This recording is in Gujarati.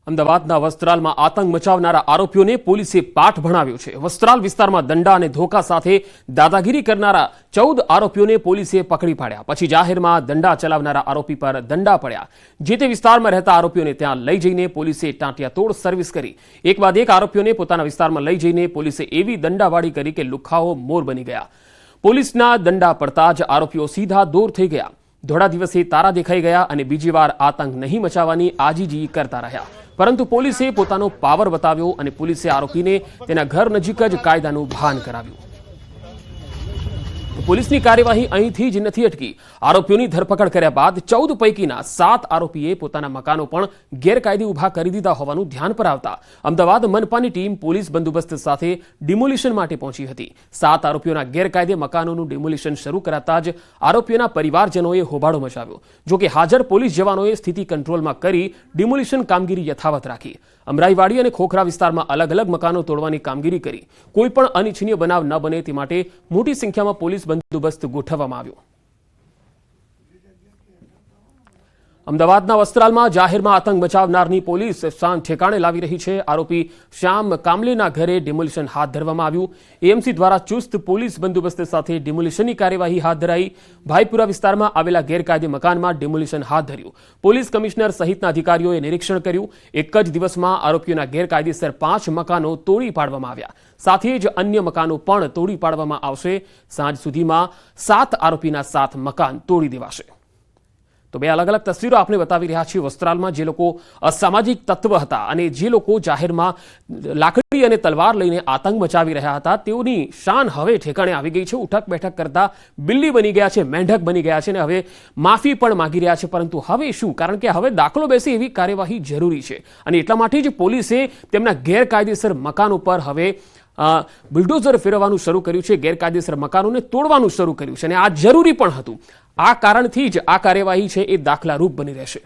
અમદાવાદના વસ્ત્રાલમાં આતંક મચાવનારા આરોપીઓને પોલીસે પાઠ ભણાવ્યો છે। વસ્ત્રાલ વિસ્તારમાં દંડા અને ધોકા સાથે દાદાગીરી કરનારા 14 આરોપીઓને પોલીસે પકડી પાડ્યા। પછી જાહેરમાં દંડા ચલાવનારા આરોપી પર દંડા પડ્યા। જે તે વિસ્તારમાં રહેતા આરોપીઓને ત્યાં લઈ જઈને પોલીસે ટાંટિયાતોડ સર્વિસ કરી। એક બાદ એક આરોપીઓને પોતાના વિસ્તારમાં લઈ જઈને પોલીસે એવી દંડાવાળી કરી કે લુખાઓ મોર બની ગયા। પોલીસના દંડા પડતા જ આરોપીઓ સીધા દૂર થઈ ગયા। ધોળા દિવસે તારા દેખાઈ ગયા અને બીજી વાર આતંક નહીં મચાવવાની આજીજી કરતા રહ્યા। પરંતુ પોલીસે પોતાનો પાવર બતાવ્યો અને પોલીસે આરોપીને તેના ઘર નજીક જ કાયદાનું ભાન કરાવ્યું। પોલીસની કાર્યવાહી અહીંથી જ નથી અટકી। આરોપીઓની ધરપકડ કર્યા બાદ 14 પૈકીના 7 આરોપીએ પોતાના મકાનો પણ ગેરકાયદે ઊભા કરી દીધા હોવાનું ધ્યાન પર આવતા અમદાવાદ મનપાની ટીમ પોલીસ બંદોબસ્ત સાથે ડિમોલિશન માટે પહોંચી હતી। 7 આરોપીઓના ગેરકાયદે મકાનોનું ડિમોલિશન શરૂ કરાતા જ આરોપીઓના પરિવારજનોએ હોબાળો મચાવ્યો। જોકે હાજર પોલીસ જવાનોએ સ્થિતિ કંટ્રોલમાં કરી ડિમોલિશન કામગીરી યથાવત રાખી। અમરાઈવાડી અને ખોખરા વિસ્તારમાં અલગ અલગ મકાનો તોડવાની કામગીરી કરી। કોઈ પણ અનિચ્છનીય બનાવ ન બને તે માટે મોટી સંખ્યામાં પોલીસ બંદોબસ્ત ગોઠવવામાં આવ્યો। અમદાવાદના વસ્ત્રાલમાં જાહેરમાં આતંક મચાવનારની પોલીસ શાન ઠેકાણે લાવી રહી છે। આરોપી શ્યામ કામલેના ઘરે ડિમોલિશન હાથ ધરવામાં આવ્યું। એએમસી દ્વારા ચુસ્ત પોલીસ બંદોબસ્ત સાથે ડિમોલિશનની કાર્યવાહી હાથ ધરાઈ। ભાઈપુરા વિસ્તારમાં આવેલા ગેરકાયદે મકાનમાં ડિમોલિશન હાથ ધર્યું। પોલીસ કમિશનર સહિતના અધિકારીઓએ નિરીક્ષણ કર્યું। એક જ દિવસમાં આરોપીઓના ગેરકાયદેસર 5 મકાનો તોડી પાડવામાં આવ્યા। સાથે જ અન્ય મકાનો પણ તોડી પાડવામાં આવશે। સાંજ સુધીમાં 7 આરોપીના 7 મકાન તોડી દેવાશે। તો બે અલગ અલગ તસવીરો આપણે બતાવી રહ્યા છીએ। વસ્ત્રાલમાં જે લોકો અસામાજિક તત્વ હતા અને જે લોકો જાહેરમાં લાકડી અને તલવાર લઈને આતંક મચાવી રહ્યા હતા તેઓની શાન હવે ઠેકાણે આવી ગઈ છે। ઉઠક બેઠક કરતા બિલ્લી બની ગયા છે, મેંઢક બની ગયા છે અને હવે માફી પણ માંગી રહ્યા છે। પરંતુ હવે શું? કારણ કે હવે દાખલો બેસે એવી કાર્યવાહી જરૂરી છે અને એટલા માટે જ પોલીસે તેમના ગેરકાયદેસર મકાનો પર હવે બુલડોઝર ફેરવવાનું શરૂ કર્યું છે। ગેરકાયદેસર મકાનોને તોડવાનું શરૂ કર્યું છે અને આ જરૂરી પણ હતું। આ કારણથી જ આ કાર્યવાહી છે એ દાખલારૂપ બની રહેશે।